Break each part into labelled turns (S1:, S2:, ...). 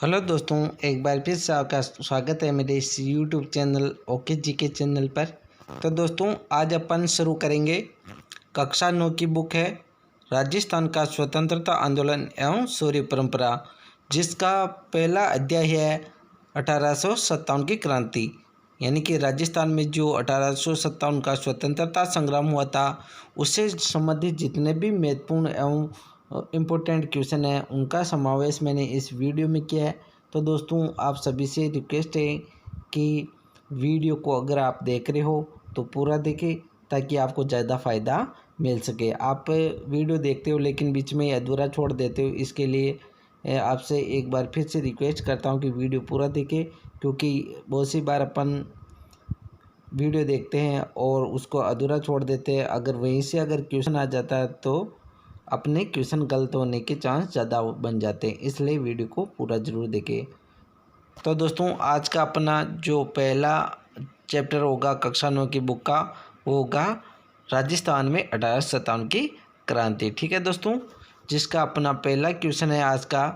S1: Hello दोस्तों, एक बार फिर से आपका स्वागत है मेरे इस यूट्यूब चैनल ओके जी के चैनल पर। तो दोस्तों, आज अपन शुरू करेंगे कक्षा 9 की बुक है राजस्थान का स्वतंत्रता आंदोलन एवं शौर्य परंपरा, जिसका पहला अध्याय है 1857 की क्रांति। यानी कि राजस्थान में जो 1857 का स्वतंत्रता संग्राम हुआ था, उससे संबंधित जितने भी महत्वपूर्ण एवं इम्पोर्टेंट क्वेश्चन है उनका समावेश मैंने इस वीडियो में किया है। तो दोस्तों, आप सभी से रिक्वेस्ट है कि वीडियो को अगर आप देख रहे हो तो पूरा देखें, ताकि आपको ज़्यादा फ़ायदा मिल सके। आप वीडियो देखते हो लेकिन बीच में अधूरा छोड़ देते हो, इसके लिए आपसे एक बार फिर से रिक्वेस्ट करता हूँ कि वीडियो पूरा देखें, क्योंकि बहुत सी बार अपन वीडियो देखते हैं और उसको अधूरा छोड़ देते हैं। अगर वहीं से अगर क्वेश्चन आ जाता है तो अपने क्वेश्चन गलत होने के चांस ज़्यादा बन जाते हैं, इसलिए वीडियो को पूरा ज़रूर देखें। तो दोस्तों, आज का अपना जो पहला चैप्टर होगा कक्षा 9 की बुक का, वो होगा राजस्थान में 1857 की क्रांति। ठीक है दोस्तों, जिसका अपना पहला क्वेश्चन है आज का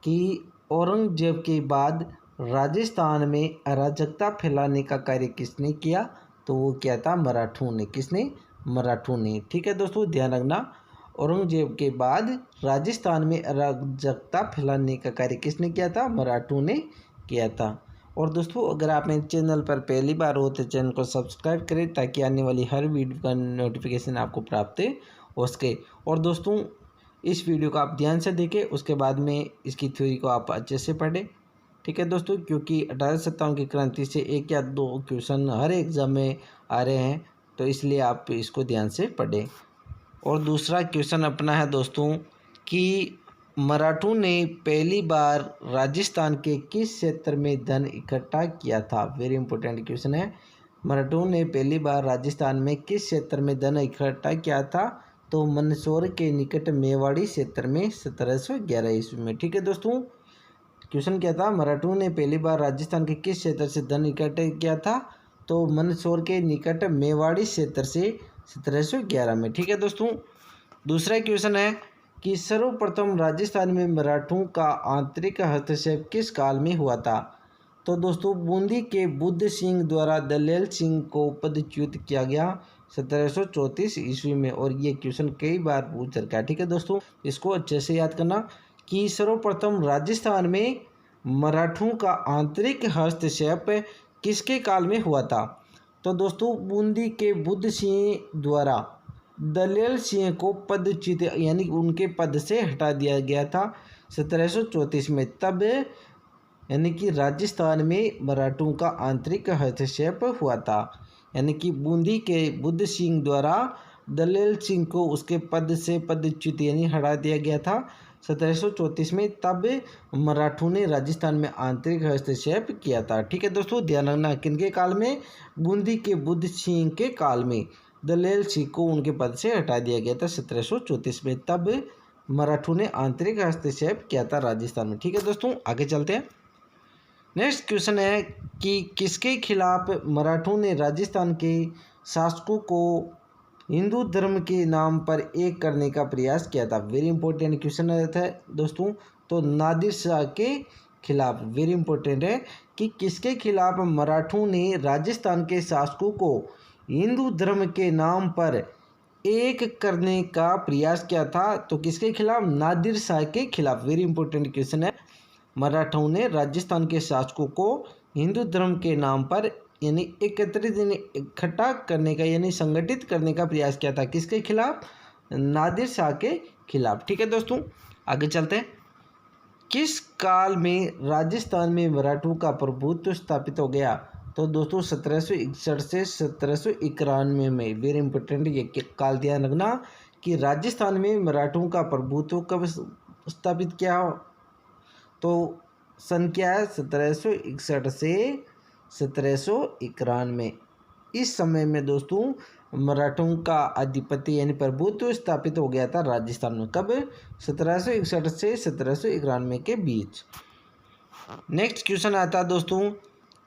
S1: कि औरंगजेब के बाद राजस्थान में अराजकता फैलाने का कार्य किसने किया? तो वो क्या था? मराठों ने। किसने? मराठों ने। ठीक है दोस्तों, ध्यान रखना, औरंगजेब के बाद राजस्थान में अराजकता फैलाने का कार्य किसने किया था? मराठों ने किया था। और दोस्तों, अगर आप मेरे चैनल पर पहली बार हो तो चैनल को सब्सक्राइब करें, ताकि आने वाली हर वीडियो का नोटिफिकेशन आपको प्राप्त हो सके। और दोस्तों, इस वीडियो को आप ध्यान से देखें, उसके बाद में इसकी थ्योरी को आप अच्छे से पढ़ें। ठीक है दोस्तों, क्योंकि 1857 की क्रांति से एक या दो क्वेश्चन हर एग्जाम में आ रहे हैं, तो इसलिए आप इसको ध्यान से पढ़ें। और दूसरा क्वेश्चन अपना है दोस्तों कि मराठों ने पहली बार राजस्थान के किस क्षेत्र में धन इकट्ठा किया था? वेरी इंपॉर्टेंट क्वेश्चन है। मराठों ने पहली बार राजस्थान में किस क्षेत्र में धन इकट्ठा किया था? तो मंदसौर के निकट मेवाड़ी क्षेत्र में 1711 ईस्वी में। ठीक है दोस्तों, क्वेश्चन क्या था? मराठों ने पहली बार राजस्थान के किस क्षेत्र से धन इकट्ठा किया था? तो मंदसौर के निकट मेवाड़ी क्षेत्र से 1711 में। ठीक है दोस्तों, दूसरा क्वेश्चन है कि सर्वप्रथम राजस्थान में मराठों का आंतरिक हस्तक्षेप किस काल में हुआ था? तो दोस्तों, बूंदी के बुद्ध सिंह द्वारा दलेल सिंह को पदच्युत किया गया 1734 ईस्वी में। और ये क्वेश्चन कई बार पूछ रखा है। ठीक है दोस्तों, इसको अच्छे से याद करना कि सर्वप्रथम राजस्थान में मराठों का आंतरिक हस्तक्षेप किसके काल में हुआ था? तो दोस्तों, बूंदी के बुद्ध सिंह द्वारा दलेल सिंह को पदच्युत यानी उनके पद से हटा दिया गया था 1734 में। तब यानी कि राजस्थान में मराठों का आंतरिक हस्तक्षेप हुआ था। यानी कि बूंदी के बुद्ध सिंह द्वारा दलेल सिंह को उसके पद से पदच्युत यानी हटा दिया गया था 1734 में। तब मराठों ने राजस्थान में आंतरिक हस्तक्षेप किया था। ठीक है दोस्तों, ध्यान रखना, किनके काल में? बूंदी के बुद्ध सिंह के काल में दलेल सिंह को उनके पद से हटा दिया गया था 1734 में। तब मराठों ने आंतरिक हस्तक्षेप किया था राजस्थान में। ठीक है दोस्तों, आगे चलते हैं। नेक्स्ट क्वेश्चन है कि किसके खिलाफ मराठों ने राजस्थान के शासकों को हिंदू धर्म के नाम पर एक करने का प्रयास किया था? वेरी इंपॉर्टेंट क्वेश्चन रहता है दोस्तों। तो नादिर शाह के खिलाफ। वेरी इंपॉर्टेंट है कि किसके खिलाफ मराठों ने राजस्थान के शासकों को हिंदू धर्म के नाम पर एक करने का प्रयास किया था? तो किसके खिलाफ? नादिर शाह के खिलाफ। वेरी इंपॉर्टेंट क्वेश्चन है। मराठों ने राजस्थान के शासकों को हिंदू धर्म के नाम पर यानी एकत्रित इकट्ठा करने का यानी संगठित करने का प्रयास किया था। किसके खिलाफ? नादिर शाह के खिलाफ। ठीक है दोस्तों, आगे चलते हैं। किस काल में राजस्थान में मराठों का प्रभुत्व स्थापित हो गया? तो दोस्तों, 1761 से 1791 में। वेरी इंपॉर्टेंट ये काल ध्यान रखना कि राजस्थान में मराठों का प्रभुत्व कब स्थापित किया? तो सन क्या है? 1761 से 1791। इस समय में दोस्तों मराठों का आधिपत्य यानी प्रभुत्व स्थापित हो गया था राजस्थान में। कब? 1761 से 1791 के बीच। नेक्स्ट क्वेश्चन आता है दोस्तों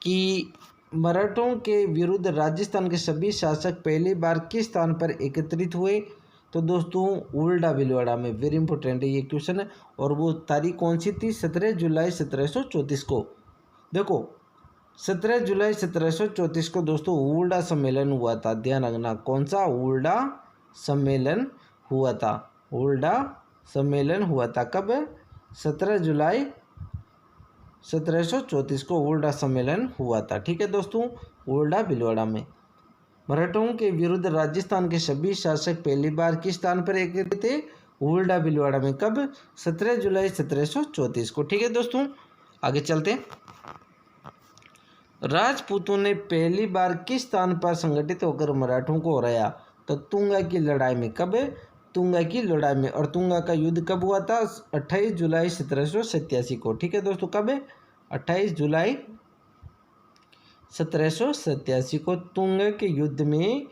S1: कि मराठों के विरुद्ध राजस्थान के सभी शासक पहली बार किस स्थान पर एकत्रित हुए? तो दोस्तों उल्टा भिलवाड़ा में, वेरी इंपॉर्टेंट है ये क्वेश्चन है। और वो तारीख कौन सी थी? 17 जुलाई 1734 को। देखो 17 जुलाई 1734 को दोस्तों उल्टा सम्मेलन हुआ था, ध्यान रखना। कौन सा? उल्टा सम्मेलन हुआ था। उल्टा सम्मेलन हुआ था कब? 17 जुलाई 1734 को उल्टा सम्मेलन हुआ था। ठीक है दोस्तों, उल्टा भिलवाड़ा में। मराठों के विरुद्ध राजस्थान के सभी शासक पहली बार किस स्थान पर एकत्रित थे? उल्टा भिलवाड़ा में। कब? 17 जुलाई 1734 को। ठीक है दोस्तों, आगे चलते हैं। राजपूतों ने पहली बार किस स्थान पर संगठित होकर मराठों को हराया? तो तुंगा की लड़ाई में। कब? तुंगा की लड़ाई में। और तुंगा का युद्ध कब हुआ था? 28 जुलाई 1787 को। ठीक है दोस्तों, कब? 28 जुलाई 1787 को तुंगा के युद्ध में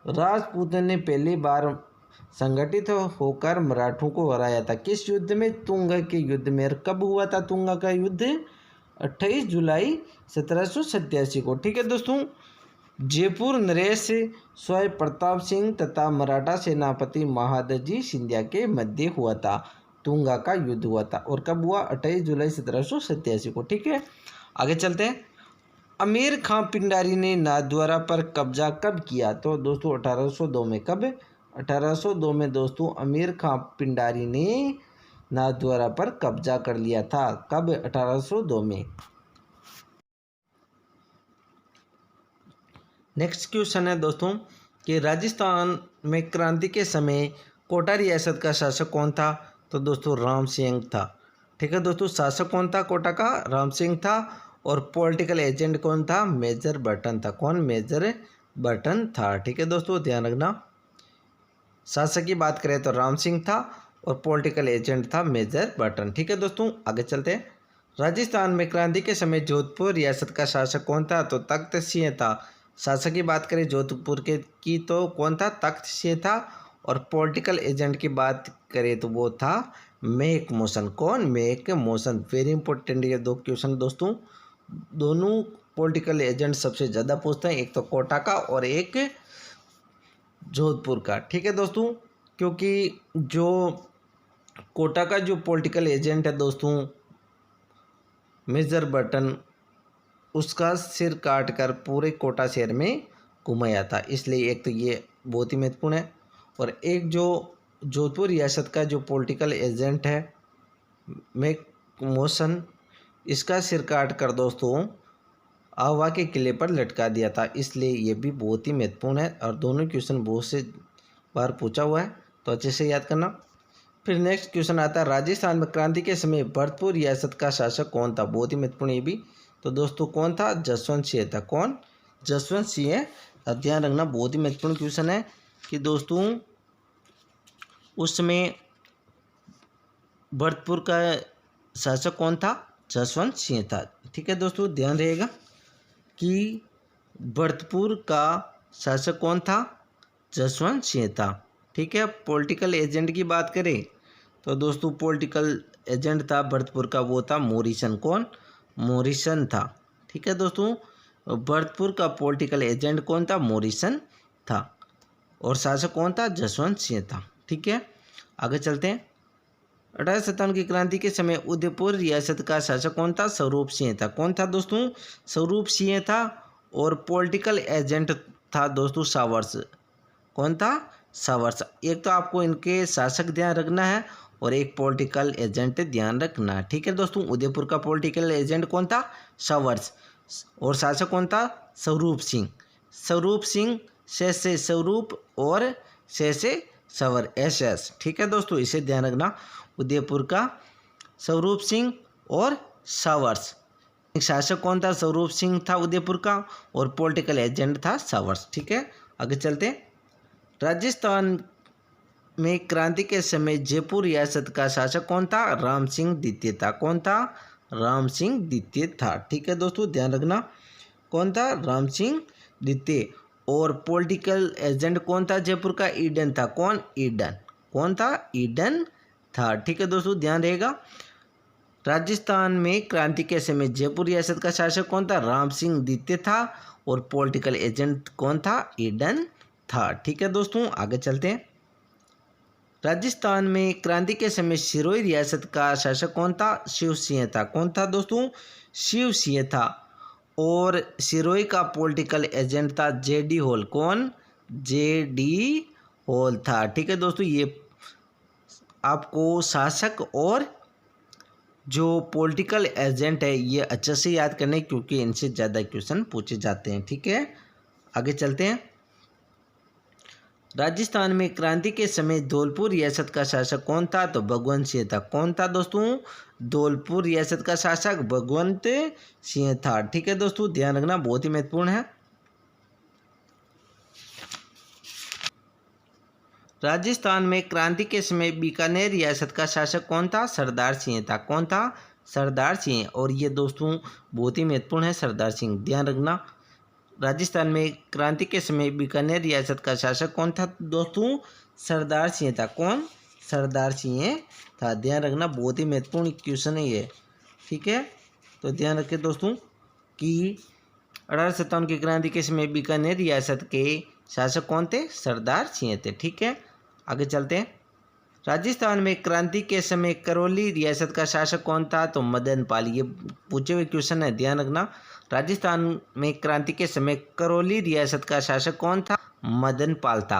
S1: राजपूतों ने पहली बार संगठित होकर मराठों को हराया था। किस युद्ध में? तुंगा के युद्ध में। और कब हुआ था तुंगा का युद्ध? 28 जुलाई 1787 को। ठीक है दोस्तों, जयपुर नरेश स्वयं प्रताप सिंह तथा मराठा सेनापति महादजी सिंधिया के मध्य हुआ था। तुंगा का युद्ध हुआ था। और कब हुआ? 28 जुलाई 1787 को। ठीक है, आगे चलते हैं। अमीर खां पिंडारी ने नाथद्वारा पर कब्जा कब किया? तो दोस्तों 1802 में। कब? 1802 में दोस्तों अमीर खां पिंडारी ने नाथद्वारा पर कब्जा कर लिया था। कब? 1802 में। नेक्स्ट क्वेश्चन है दोस्तों कि राजस्थान में क्रांति के समय कोटा रियासत का शासक कौन था? तो दोस्तों राम सिंह था। ठीक है दोस्तों, शासक कौन था कोटा का? राम सिंह था। और पॉलिटिकल एजेंट कौन था? मेजर बर्टन था। कौन? मेजर बर्टन था। ठीक है दोस्तों, ध्यान रखना। शासक की बात करें तो राम सिंह था और पॉलिटिकल एजेंट था मेजर बर्टन। ठीक है दोस्तों, आगे चलते हैं। राजस्थान में क्रांति के समय जोधपुर रियासत का शासक कौन था? तो तख्त सिंह था। शासक की बात करें जोधपुर के की तो कौन था? तख्त सिंह था। और पॉलिटिकल एजेंट की बात करें तो वो था मेक मोशन। कौन? Make motion. वेरी इंपॉर्टेंट ये दो क्वेश्चन दोस्तों। दोनों पॉलिटिकल एजेंट सबसे ज़्यादा पूछते हैं, एक तो कोटा का और एक जोधपुर का। ठीक है दोस्तों, क्योंकि जो कोटा का जो पॉलिटिकल एजेंट है दोस्तों मेजर बर्टन, उसका सिर काट कर पूरे कोटा शहर में घुमाया था, इसलिए एक तो ये बहुत ही महत्वपूर्ण है। और एक जो जोधपुर रियासत का जो पॉलिटिकल एजेंट है मेक मोशन, इसका सिर काट कर दोस्तों आवा के किले पर लटका दिया था, इसलिए ये भी बहुत ही महत्वपूर्ण है। और दोनों क्वेश्चन बहुत से बार पूछा हुआ है, तो अच्छे से याद करना। फिर नेक्स्ट क्वेश्चन आता है, राजस्थान में क्रांति के समय भरतपुर रियासत का शासक कौन था? बहुत ही महत्वपूर्ण ये भी। तो दोस्तों कौन था? जसवंत सिंह था। कौन? जसवंत सिंह। ध्यान रखना, बहुत ही महत्वपूर्ण क्वेश्चन है कि दोस्तों उस समय भरतपुर का शासक कौन था? जसवंत सिंह था। ठीक है दोस्तों, ध्यान रहेगा कि भरतपुर का शासक कौन था? जसवंत सिंह था। ठीक है, पॉलिटिकल एजेंट की बात करें तो दोस्तों पॉलिटिकल एजेंट था भरतपुर का, वो था मोरिसन। कौन? मोरिसन था। ठीक है दोस्तों, भरतपुर का पॉलिटिकल एजेंट कौन था? मोरिसन था। और शासक कौन था? जसवंत सिंह था। ठीक है, आगे चलते हैं। 1857 की क्रांति के समय उदयपुर रियासत का शासक कौन था? स्वरूप सिंह था। कौन था दोस्तों? स्वरूप सिंह था। और पॉलिटिकल एजेंट था दोस्तों सावर्स। कौन था? सावर्स। एक तो आपको इनके शासक ध्यान रखना है और एक पॉलिटिकल एजेंट ध्यान रखना है। ठीक है दोस्तों, उदयपुर का पॉलिटिकल एजेंट कौन था? सावर्स। और शासक कौन था? स्वरूप सिंह। स्वरूप सिंह से स्वरूप और से सवर SS। ठीक है दोस्तों, इसे ध्यान रखना। उदयपुर का स्वरूप सिंह और सावर्स। शासक कौन था? स्वरूप सिंह था उदयपुर का, और पॉलिटिकल एजेंट था सावर्स। ठीक है, आगे चलते हैं। राजस्थान में क्रांति के समय जयपुर रियासत का शासक कौन था? राम सिंह द्वितीय था। कौन था? राम सिंह द्वितीय था। ठीक है दोस्तों, ध्यान रखना। कौन था? राम सिंह द्वितीय। और पॉलिटिकल एजेंट कौन था जयपुर का? ईडन था। कौन? ईडन। कौन था? ईडन था। ठीक है दोस्तों, ध्यान रहेगा। राजस्थान में क्रांति के समय जयपुर रियासत का शासक कौन था? राम सिंह द्वितीय था। और पॉलिटिकल एजेंट कौन था? ईडन था। ठीक है दोस्तों, आगे चलते हैं। राजस्थान में क्रांति के समय सिरोही रियासत का शासक कौन था? शिव सिंह था। कौन था दोस्तों? शिव सिंह था। और सिरोही का पॉलिटिकल एजेंट था जेडी होल। कौन? जेडी होल था। ठीक है दोस्तों, ये आपको शासक और जो पॉलिटिकल एजेंट है ये अच्छे से याद करने, क्योंकि इनसे ज़्यादा क्वेश्चन पूछे जाते हैं। ठीक है, आगे चलते हैं। राजस्थान में क्रांति के समय धौलपुर रियासत का शासक कौन था? तो भगवंत सिंह था। कौन था दोस्तों? धौलपुर रियासत का शासक भगवंत सिंह था। ठीक है दोस्तों, ध्यान रखना, बहुत ही महत्वपूर्ण है। राजस्थान में क्रांति के समय बीकानेर रियासत का शासक कौन था? सरदार सिंह था। कौन था? सरदार सिंह। और ये दोस्तों बहुत ही महत्वपूर्ण है, सरदार सिंह, ध्यान रखना। राजस्थान में क्रांति के समय बीकानेर रियासत का शासक कौन था दोस्तों? सरदार सिंह था। कौन? सरदार सिंह था, ध्यान रखना, बहुत ही महत्वपूर्ण क्वेश्चन है ये। ठीक है, तो ध्यान रखें दोस्तों कि 1857 की क्रांति के समय बीकानेर रियासत के शासक कौन थे? सरदार सिंह थे। ठीक है, आगे चलते हैं। राजस्थान में क्रांति के समय करौली रियासत का शासक कौन था? तो मदन पाल। ये पूछे हुए क्वेश्चन है, ध्यान रखना। राजस्थान में क्रांति के समय करौली रियासत का शासक कौन था? मदन पाल था।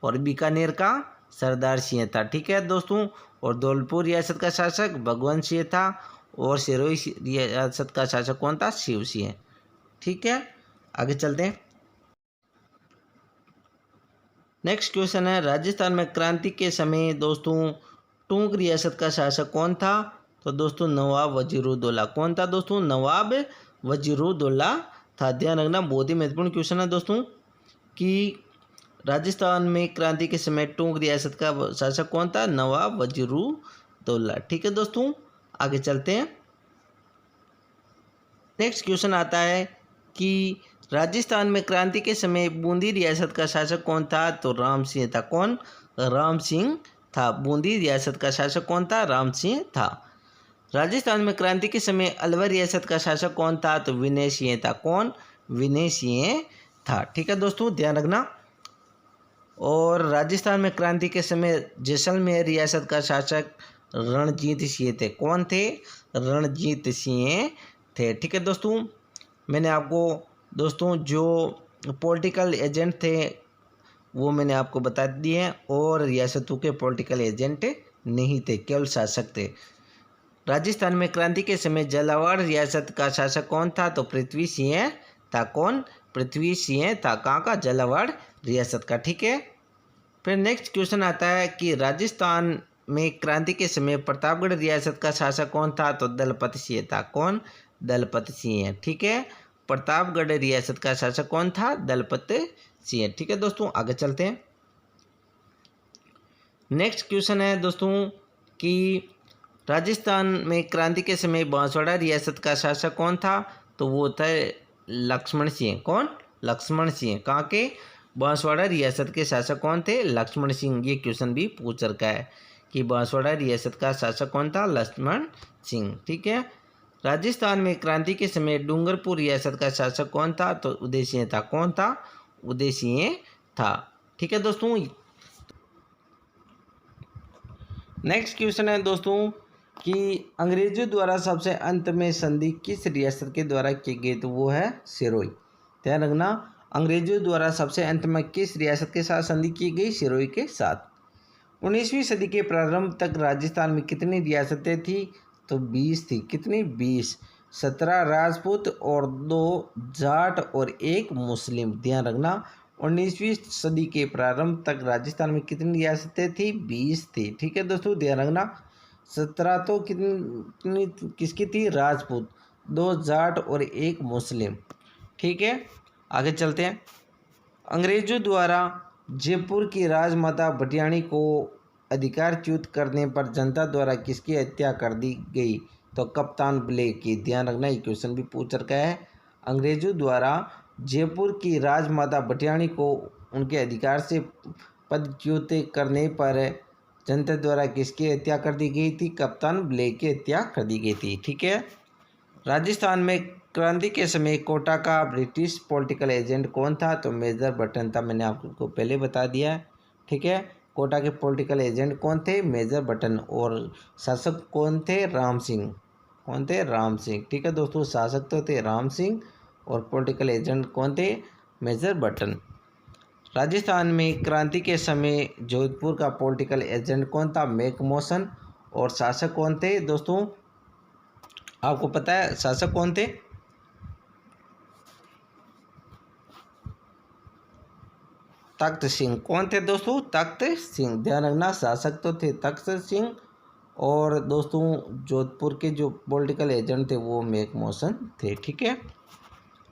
S1: और बीकानेर का सरदार सिंह था। ठीक है दोस्तों, और धौलपुर रियासत का शासक भगवंत सिंह था। और सिरोही रियासत का शासक कौन था? शिव सिंह। ठीक है, आगे चलते हैं। नेक्स्ट क्वेश्चन है, राजस्थान में क्रांति के समय दोस्तों टोंक रियासत का शासक कौन था? तो दोस्तों नवाब वजीरुद्दौला। कौन था दोस्तों? नवाब वजीरुद्दौला था। ध्यान रखना, बहुत ही महत्वपूर्ण क्वेश्चन है दोस्तों कि राजस्थान में क्रांति के समय टोंक रियासत का शासक कौन था? नवाब वजीरुद्दौला। ठीक है दोस्तों, आगे चलते हैं। नेक्स्ट क्वेश्चन आता है कि राजस्थान में क्रांति के समय बूंदी रियासत का शासक कौन था? तो राम सिंह था। कौन? राम सिंह था। बूंदी रियासत का शासक कौन था? राम सिंह था। राजस्थान में क्रांति के समय अलवर रियासत का शासक कौन था? तो विनय सिंह था। कौन? विनय सिंह था। ठीक है दोस्तों, ध्यान रखना। और राजस्थान में क्रांति के समय जैसलमेर रियासत का शासक रणजीत सिंह थे। कौन थे? रणजीत सिंह थे। ठीक है दोस्तों, मैंने आपको दोस्तों जो पॉलिटिकल एजेंट थे वो मैंने आपको बता दिए हैं, और रियासतों के पॉलिटिकल एजेंट नहीं थे, केवल शासक थे। राजस्थान में क्रांति के समय झालावाड़ रियासत का शासक कौन था? तो पृथ्वी सिंह था। कौन? पृथ्वी सिंह था। कहाँ का? झालावाड़ रियासत का। ठीक है, फिर नेक्स्ट क्वेश्चन आता है कि राजस्थान में क्रांति के समय प्रतापगढ़ रियासत का शासक कौन था? तो दलपत सिंह था। कौन? दलपत सिंह। ठीक है, प्रतापगढ़ रियासत का शासक कौन था? दलपत सिंह। ठीक है दोस्तों, आगे चलते हैं। नेक्स्ट क्वेश्चन है दोस्तों कि राजस्थान में क्रांति के समय बांसवाड़ा रियासत का शासक कौन था? तो वो था लक्ष्मण सिंह। कौन? लक्ष्मण सिंह। कहाँ के? बांसवाड़ा रियासत के शासक कौन थे? लक्ष्मण सिंह। ये क्वेश्चन भी पूछ रखा है कि बांसवाड़ा रियासत का शासक कौन था? लक्ष्मण सिंह। ठीक है, राजस्थान में क्रांति के समय डूंगरपुर रियासत का शासक कौन था? तो उदय सिंह था। कौन था? उदय सिंह था। ठीक है दोस्तों, नेक्स्ट क्वेश्चन है दोस्तों कि अंग्रेजों द्वारा सबसे अंत में संधि किस रियासत के द्वारा की गई? तो वो है सिरोही। ध्यान रखना, अंग्रेजों द्वारा सबसे अंत में किस रियासत के साथ संधि की गई? सिरोही के साथ। 19वीं सदी के प्रारंभ तक राजस्थान में कितनी रियासतें थी? तो 20 थी। कितनी? 20। 17 राजपूत और 2 जाट और 1 मुस्लिम। ध्यान रखना, 19वीं सदी के प्रारंभ तक राजस्थान में कितनी रियासतें थी? 20 थी। ठीक है दोस्तों, ध्यान रखना। 17 तो कितनी किसकी थी? राजपूत, 2 जाट और 1 मुस्लिम। ठीक है, आगे चलते हैं। अंग्रेजों द्वारा जयपुर की राजमाता भटियाणी को अधिकारच्युत करने पर जनता द्वारा किसकी हत्या कर दी गई? तो कप्तान ब्लेक की। ध्यान रखना, ये क्वेश्चन भी पूछ रखा है। अंग्रेजों द्वारा जयपुर की राजमाता भटियाणी को उनके अधिकार से पदच्युत करने पर जनता द्वारा किसकी हत्या कर दी गई थी? कप्तान ब्लेक की हत्या कर दी गई थी। ठीक है, राजस्थान में क्रांति के समय कोटा का ब्रिटिश पॉलिटिकल एजेंट कौन था? तो मेजर बटन था। मैंने आपको पहले बता दिया है। ठीक है, कोटा के पॉलिटिकल एजेंट कौन थे? Major Button. और शासक कौन थे? राम सिंह। कौन थे? राम सिंह। ठीक है दोस्तों, शासक तो थे राम सिंह और पॉलिटिकल एजेंट कौन थे? Major button. राजस्थान में क्रांति के समय जोधपुर का पॉलिटिकल एजेंट कौन था? मैकमोहन। और शासक कौन थे दोस्तों? आपको पता है शासक कौन थे? तख्त सिंह। कौन थे दोस्तों? तख्त सिंह। ध्यान रखना, शासक तो थे तख्त सिंह और दोस्तों जोधपुर के जो पॉलिटिकल एजेंट थे वो मैकमोहन थे। ठीक है।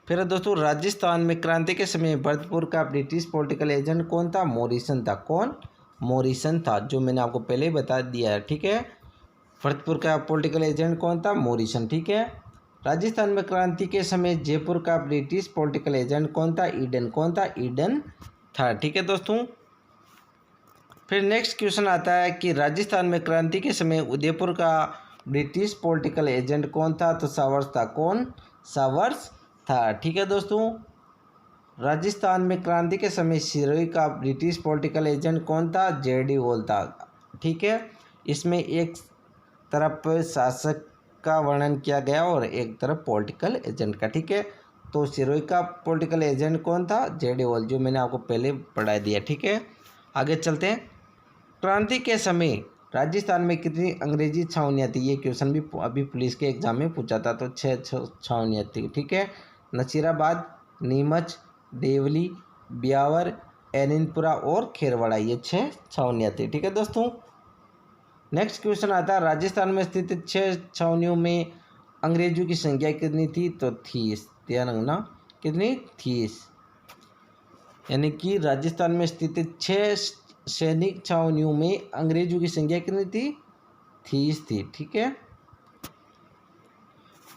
S1: फिर दोस्तों राजस्थान में क्रांति के समय भरतपुर का ब्रिटिश पॉलिटिकल एजेंट कौन था? मॉरिसन था। कौन? मॉरिसन था, जो मैंने आपको पहले ही बता दिया है। ठीक है, भरतपुर का पॉलिटिकल एजेंट कौन था? मॉरिसन। ठीक है। राजस्थान में क्रांति के समय जयपुर का ब्रिटिश पॉलिटिकल एजेंट कौन था? ईडन। कौन था? ईडन था। ठीक है दोस्तों। फिर नेक्स्ट क्वेश्चन आता है कि राजस्थान में क्रांति के समय उदयपुर का ब्रिटिश पॉलिटिकल एजेंट कौन था? तो सावर्स था। कौन? सावर्स था। ठीक है दोस्तों। राजस्थान में क्रांति के समय सिरोही का ब्रिटिश पॉलिटिकल एजेंट कौन था? जेडी होल था। ठीक है। इसमें एक तरफ शासक का वर्णन किया गया और एक तरफ पॉलिटिकल एजेंट का। ठीक है, तो सिरोही का पॉलिटिकल एजेंट कौन था? जेडी होल, जो मैंने आपको पहले पढ़ा दिया। ठीक है, आगे चलते हैं। क्रांति के समय राजस्थान में कितनी अंग्रेजी छावनियाँ थी? ये क्वेश्चन भी अभी पुलिस के एग्जाम में पूछा था, तो 6 छावनियाँ थी। ठीक है, नसीराबाद, नीमच, देवली, ब्यावर, एनिनपुरा और खेरवाड़ा, ये 6 छावनियाँ थी। ठीक है दोस्तों। नेक्स्ट क्वेश्चन आता है, राजस्थान में स्थित 6 छावनियों में अंग्रेजों की संख्या कितनी थी? तो 30। ध्यान रखना, कितनी? 30। यानी कि राजस्थान में स्थित 6 सैनिक छावनियों में अंग्रेजों की संख्या कितनी थी? 30 थी। ठीक है।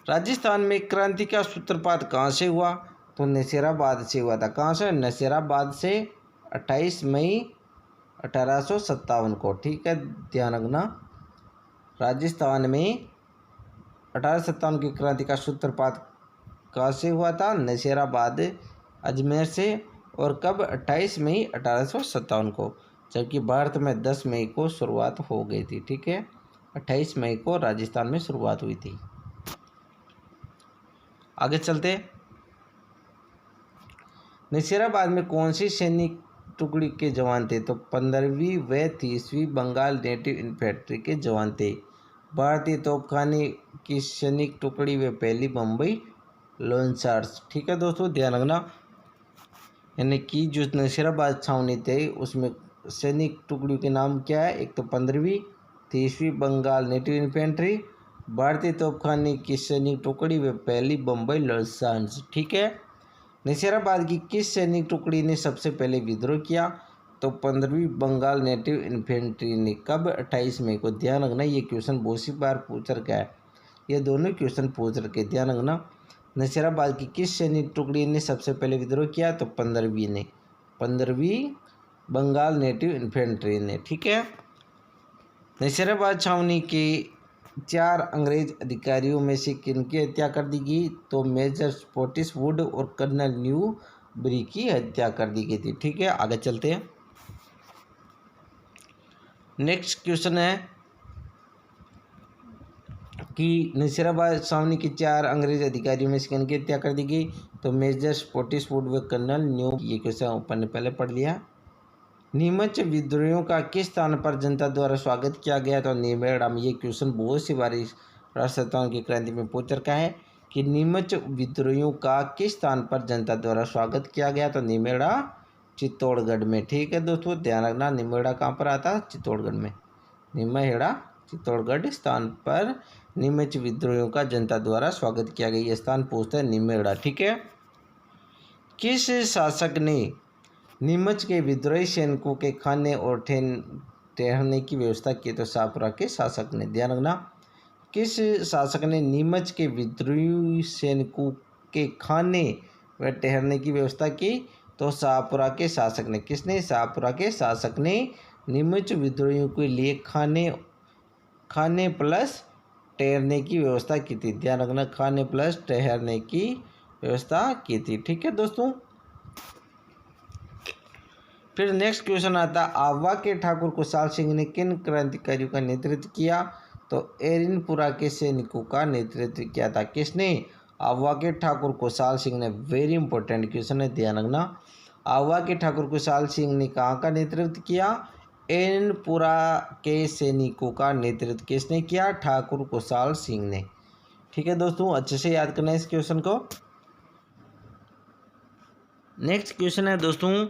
S1: राजस्थान में क्रांति का सूत्रपात कहाँ से हुआ? तो नसीराबाद से हुआ था। कहाँ से? नसीराबाद से 28 मई 1857 को। ठीक है, ध्यान रखना, राजस्थान में 1857 की क्रांति का सूत्रपात कहाँ से हुआ था? नसीराबाद, अजमेर से। और कब? 28 मई 1857 को। जबकि भारत में 10 मई को शुरुआत हो गई थी। ठीक है, 28 मई को राजस्थान में शुरुआत हुई थी। आगे चलते। नसीराबाद में कौन सी सैनिक टुकड़ी के जवान थे? तो 15वीं व 30वीं बंगाल नेटिव इन्फेंट्री के जवान थे। भारतीय तोपखाने की सैनिक टुकड़ी व पहली बम्बई लॉन्चार्स। ठीक है दोस्तों, ध्यान रखना, यानी कि जो नसीराबाद छावनी थे उसमें सैनिक टुकड़ी के नाम क्या है? एक तो 15वीं 30वीं बंगाल नेटिव इन्फेंट्री, भारतीय तोपखाने की सैनिक टुकड़ी व पहली बम्बई लॉन्चार्स। ठीक है। नसीराबाद की किस सैनिक टुकड़ी ने सबसे पहले विद्रोह किया? तो 15वीं बंगाल नेटिव इन्फेंट्री ने। कब? 28 मई को। ध्यान रखना, ये क्वेश्चन बहुत सी बार पूछ रखा है, ये दोनों क्वेश्चन पूछ रखे। ध्यान रखना, नसीराबाद की किस सैनिक टुकड़ी ने सबसे पहले विद्रोह किया? तो 15वीं ने, 15वीं बंगाल नेटिव इन्फेंट्री ने। ठीक है। नसीराबाद छावनी के 4 अंग्रेज अधिकारियों में से किनकी हत्या कर दी गई? तो मेजर स्पॉटिसवुड और कर्नल न्यूबरी की हत्या कर दी गई थी। ठीक है, आगे चलते हैं। नेक्स्ट क्वेश्चन है कि नसीराबाद छावनी के 4 अंग्रेज अधिकारियों में से किनकी हत्या कर दी गई? तो मेजर स्पॉटिसवुड व कर्नल न्यू। ये क्वेश्चन ऊपर ने पहले पढ़ लिया। नीमच विद्रोहियों का किस स्थान पर जनता द्वारा स्वागत किया गया? तो निमेड़ा में। ये क्वेश्चन बहुत सी बार राजस्थान की क्रांति में पूछ रखा है कि नीमच विद्रोहियों का किस स्थान पर जनता द्वारा स्वागत किया गया? तो निमेड़ा, चित्तौड़गढ़ में। ठीक है दोस्तों, ध्यान रखना, निमेड़ा कहाँ पर आता है? चित्तौड़गढ़ में। निमेड़ा चित्तौड़गढ़ स्थान पर नीमच विद्रोहियों का जनता द्वारा स्वागत किया गया, ये स्थान पूछता है निमेड़ा। ठीक है। किस शासक ने नीमच के विद्रोही सैनिकों के खाने और ठहरने की व्यवस्था की? तो शाहपुरा के शासक ने। ध्यान रखना, किस शासक ने नीमच के विद्रोही सैनिकों के खाने व ठहरने की व्यवस्था की? तो शाहपुरा के शासक ने। किसने? शाहपुरा के शासक ने नीमच विद्रोहियों के लिए खाने प्लस ठहरने की व्यवस्था की थी। ध्यान रखना, खाने प्लस ठहरने की व्यवस्था की थी। ठीक है दोस्तों। फिर नेक्स्ट क्वेश्चन आता है, आवा के ठाकुर कुशाल सिंह ने किन क्रांतिकारियों का नेतृत्व किया? तो एरिनपुरा के सैनिकों का नेतृत्व किया था। किसने? आवा के ठाकुर कुशाल सिंह ने। वेरी इंपॉर्टेंट क्वेश्चन है, ध्यान रखना। आवा के ठाकुर कुशाल सिंह ने कहाँ का नेतृत्व किया? एरिनपुरा के सैनिकों का नेतृत्व किसने किया? ठाकुर कुशाल सिंह ने। ठीक है दोस्तों, अच्छे से याद करना है इस क्वेश्चन को। नेक्स्ट क्वेश्चन है दोस्तों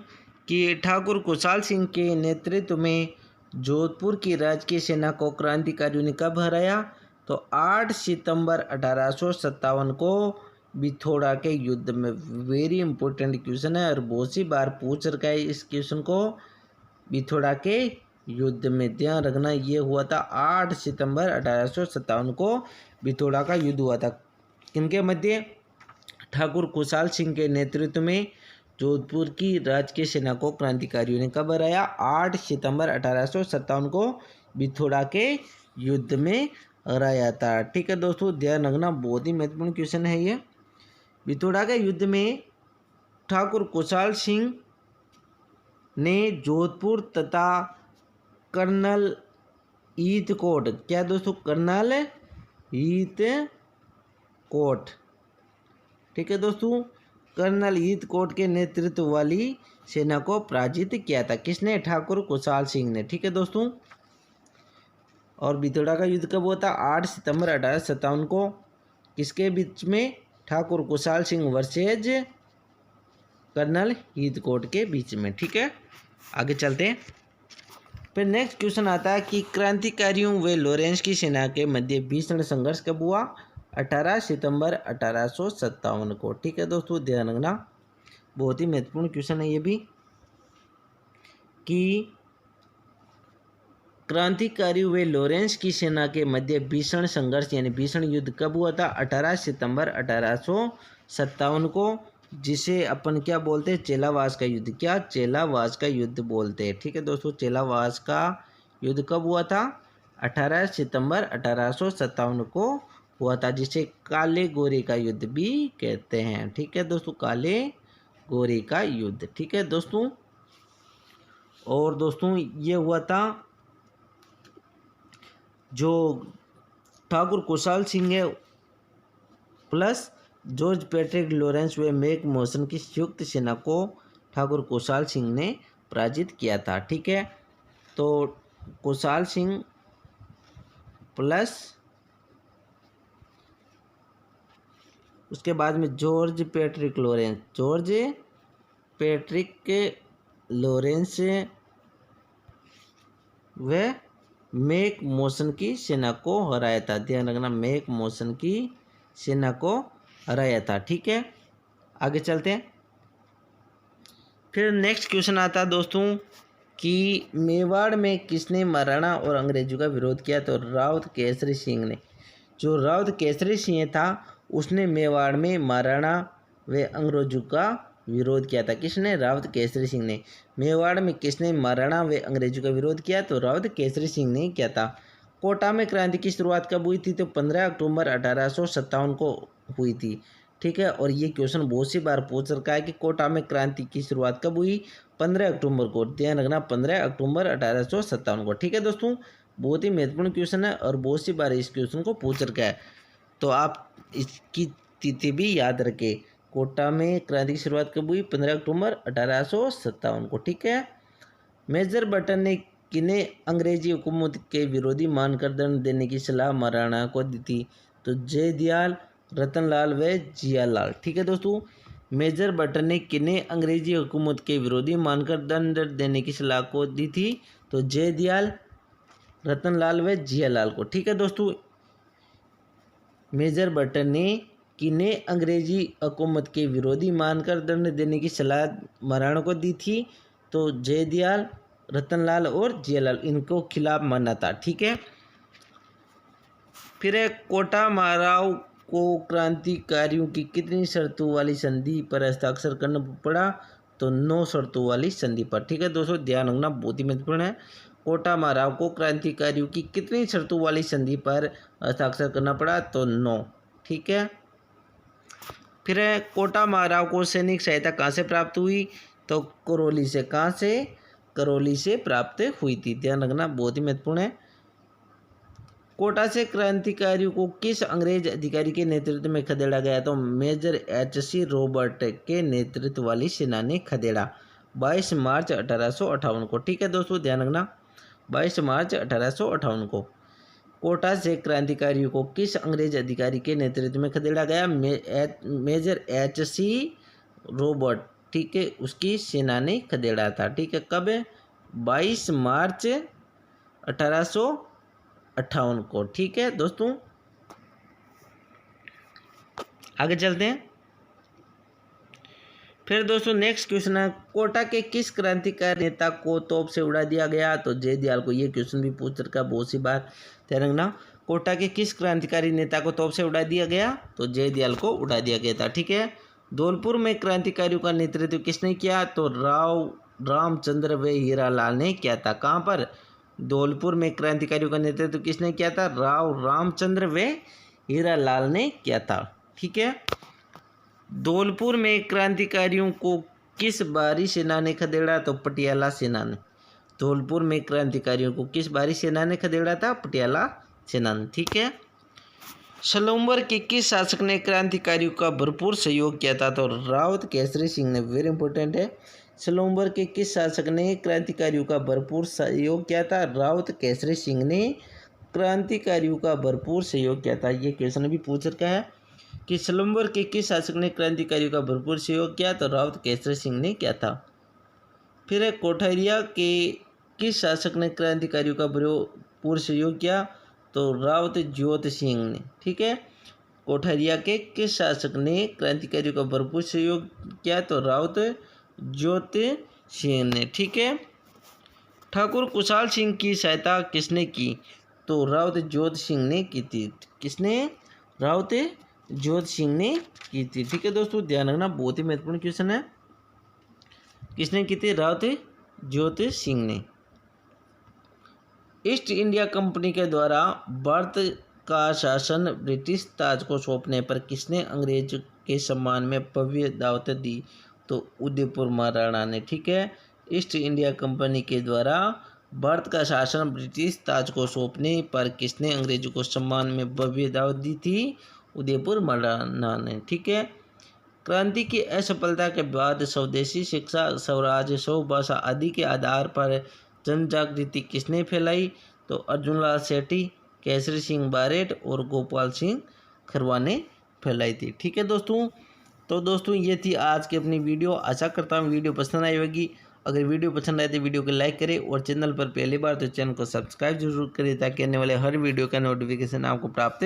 S1: कि ठाकुर कुशाल सिंह के नेतृत्व में जोधपुर की राजकीय सेना को क्रांतिकारियों ने कब हराया? तो 8 सितंबर 1857 को बिथोड़ा के युद्ध में। वेरी इंपॉर्टेंट क्वेश्चन है और बहुत सी बार पूछ रखा है इस क्वेश्चन को। बिथोड़ा के युद्ध में ध्यान रखना, ये हुआ था 8 सितंबर 1857 को बिथोड़ा का युद्ध हुआ था। किनके मध्य? ठाकुर कुशाल सिंह के नेतृत्व में जोधपुर की राजकीय सेना को क्रांतिकारियों ने कब हराया? 8 सितंबर 1857 को बिथोड़ा के युद्ध में हराया था। ठीक है दोस्तों, ध्यान रखना, बहुत ही महत्वपूर्ण क्वेश्चन है ये। बिथोड़ा के युद्ध में ठाकुर कुशाल सिंह ने जोधपुर तथा कर्नल ईतकोट, क्या दोस्तों? कर्नल ईतकोट, ठीक है दोस्तों, कर्नल ईतकोट के नेतृत्व वाली सेना को पराजित किया था। किसने? ठाकुर कुशाल सिंह ने। ठीक है दोस्तों, और बिथोड़ा का युद्ध कब हुआ था? 8 सितंबर 1857 को। किसके बीच में? ठाकुर कुशाल सिंह वर्सेज कर्नल ईतकोट के बीच में। ठीक है, आगे चलते हैं। फिर नेक्स्ट क्वेश्चन आता है कि क्रांतिकारियों व लॉरेंस की सेना के मध्य भीषण संघर्ष कब हुआ? 18 सितंबर 1857 को। ठीक है दोस्तों, ध्यान रखना, बहुत ही महत्वपूर्ण क्वेश्चन है ये भी, कि क्रांतिकारियों व लॉरेंस की सेना के मध्य भीषण संघर्ष यानी भीषण युद्ध कब हुआ था? 18 सितंबर 1857 को, जिसे अपन क्या बोलते हैं? चेलावास का युद्ध। क्या? चेलावास का युद्ध बोलते हैं। ठीक है दोस्तों, चेलावास का युद्ध कब हुआ था? 18 सितंबर 1857 को हुआ था, जिसे काले गोरे का युद्ध भी कहते हैं। ठीक है दोस्तों, काले गोरे का युद्ध। ठीक है दोस्तों, और दोस्तों ये हुआ था जो ठाकुर कुशाल सिंह है प्लस जॉर्ज पैट्रिक लॉरेंस व मैक मॉसन की संयुक्त सेना को ठाकुर कुशाल सिंह ने पराजित किया था। ठीक है, तो कुशाल सिंह प्लस उसके बाद में जॉर्ज पैट्रिक लॉरेंस व मैक मॉसन की सेना को हराया था। ध्यान रखना, मैक मॉसन की सेना को हराया था। ठीक है, आगे चलते हैं। फिर नेक्स्ट क्वेश्चन आता है दोस्तों कि मेवाड़ में किसने महाराणा और अंग्रेजों का विरोध किया? तो राउत केसरी सिंह ने। जो राउत केसरी सिंह था उसने मेवाड़ में महाराणा व अंग्रेजों का विरोध किया था। किसने? राउत केसरी सिंह ने। मेवाड़ में किसने महाराणा व अंग्रेजों का विरोध किया? तो राउत केसरी सिंह ने किया था। कोटा में क्रांति की शुरुआत कब हुई थी? तो 15 अक्टूबर 1857 को हुई थी। ठीक है, और ये क्वेश्चन बहुत सी बार पूछ रखा है कि कोटा में क्रांति की शुरुआत कब हुई? 15 अक्टूबर को। ध्यान रखना, 15 अक्टूबर 1857 को। ठीक है दोस्तों, बहुत ही महत्वपूर्ण क्वेश्चन है और बहुत सी बार इस क्वेश्चन को पूछ रखा है, तो आप इसकी तिथि भी याद रखें। कोटा में क्रांति की शुरुआत कब हुई? 15 अक्टूबर 1857 को। ठीक है, मेजर बटन ने किन्हें अंग्रेजी हुकूमत के विरोधी मानकर दंड देने की सलाह महाराणा को दी थी? तो जयदयाल, रतनलाल व जियालाल। ठीक है दोस्तों, मेजर बटन ने किन्हें अंग्रेजी हुकूमत के विरोधी मानकर दंड देने की सलाह को दी थी? तो जयदयाल, रतनलाल व जियालाल को। ठीक है दोस्तों, मेजर बटन ने किन्हें अंग्रेजी हुकूमत के विरोधी मानकर दंड देने की सलाह महाराणा को दी थी? तो जयदयाल, रतनलाल और जियालाल, इनको खिलाफ माना था। ठीक है, फिर कोटा माराव को क्रांतिकारियों की कितनी शर्तों वाली संधि पर हस्ताक्षर करना पड़ा? तो 9 शर्तों वाली संधि पर। ठीक है दोस्तों, ध्यान रखना, बहुत ही महत्वपूर्ण है। कोटा माराव को क्रांतिकारियों की कितनी शर्तों वाली संधि पर हस्ताक्षर करना पड़ा? तो 9। ठीक है, फिर कोटा माराव को सैनिक सहायता कहाँ से प्राप्त हुई? तो तो करौली से, कहाँ से, करौली से प्राप्त हुई थी। ध्यान रखना, बहुत ही महत्वपूर्ण है। कोटा से क्रांतिकारियों को किस अंग्रेज अधिकारी के नेतृत्व में खदेड़ा गया? तो मेजर एच.सी. रॉबर्ट के नेतृत्व वाली सेना ने खदेड़ा 22 मार्च 1858 को। ठीक है दोस्तों, ध्यान रखना, 22 मार्च 1858 को कोटा से क्रांतिकारियों को किस अंग्रेज अधिकारी के नेतृत्व में खदेड़ा गया? मेजर एच.सी. रॉबर्ट, ठीक है, उसकी सेना ने खदेड़ा था। ठीक है, कब? 22 मार्च 1858 को। ठीक है दोस्तों, आगे चलते हैं। फिर दोस्तों नेक्स्ट क्वेश्चन है, कोटा के किस क्रांतिकारी नेता को तोप से उड़ा दिया गया? तो जयदयाल को। ये क्वेश्चन भी पूछ रखा बहुत सी बार, ध्यान रखना। कोटा के किस क्रांतिकारी नेता को तोप से उड़ा दिया गया? तो जयदयाल को उड़ा दिया गया था। ठीक है, धौलपुर में क्रांतिकारियों का नेतृत्व किसने किया? तो राव रामचंद्र व हीरालाल ने किया था। कहाँ पर? धौलपुर में क्रांतिकारियों का नेतृत्व किसने किया था? राव रामचंद्र व हीरालाल ने किया था। ठीक है, धौलपुर में क्रांतिकारियों को किस बाहरी सेना ने खदेड़ा? तो पटियाला सेना ने। धौलपुर में क्रांतिकारियों को किस बाहरी सेना ने खदेड़ा था? पटियाला सेना ने। ठीक है, सलूम्बर के किस शासक ने क्रांतिकारियों का भरपूर सहयोग किया था? तो रावत केसरी सिंह ने। वेरी इंपॉर्टेंट है, सलूम्बर के किस शासक ने क्रांतिकारियों का भरपूर सहयोग किया था? रावत केसरी सिंह ने क्रांतिकारियों का भरपूर सहयोग किया था। ये क्वेश्चन भी पूछ रखा है कि सलूम्बर के किस शासक ने क्रांतिकारियों का भरपूर सहयोग किया? तो रावत केसरी सिंह ने किया था। फिर कोठारिया के किस शासक ने क्रांतिकारियों का भरपूर सहयोग किया? तो रावत ज्योति सिंह ने। ठीक है, कोठारिया के किस शासक ने क्रांतिकारियों का भरपूर सहयोग किया? तो रावत ज्योति सिंह ने। ठीक है, ठाकुर कुशाल सिंह की सहायता किसने की? तो रावत ज्योति सिंह ने की थी। किसने? रावत ज्योति सिंह ने की थी। ठीक है दोस्तों, ध्यान रखना, बहुत ही महत्वपूर्ण क्वेश्चन है। किसने की थी? रावत ज्योति सिंह ने। ईस्ट इंडिया कंपनी के द्वारा भारत का शासन ब्रिटिश ताज को सौंपने पर किसने अंग्रेज के सम्मान में भव्य दावत दी? तो उदयपुर महाराणा ने। ठीक है, ईस्ट इंडिया कंपनी के द्वारा भारत का शासन ब्रिटिश ताज को सौंपने पर किसने अंग्रेजों को सम्मान में भव्य दावत दी थी? उदयपुर महाराणा ने। ठीक है, क्रांति की असफलता के बाद स्वदेशी शिक्षा, स्वराज, स्वभाषा आदि के आधार पर जन जागृति किसने फैलाई? तो अर्जुनलाल सेठी, केसरी सिंह बारेट और गोपाल सिंह खरवा ने फैलाई थी। ठीक है दोस्तों, तो दोस्तों ये थी आज की अपनी वीडियो। आशा करता हूँ वीडियो पसंद आई होगी। अगर वीडियो पसंद आए तो वीडियो को लाइक करें और चैनल पर पहली बार तो चैनल को सब्सक्राइब जरूर करें ताकि आने वाले हर वीडियो का नोटिफिकेशन आपको प्राप्त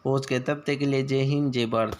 S1: हो सके। तब तक के लिए जय हिंद, जय भारत।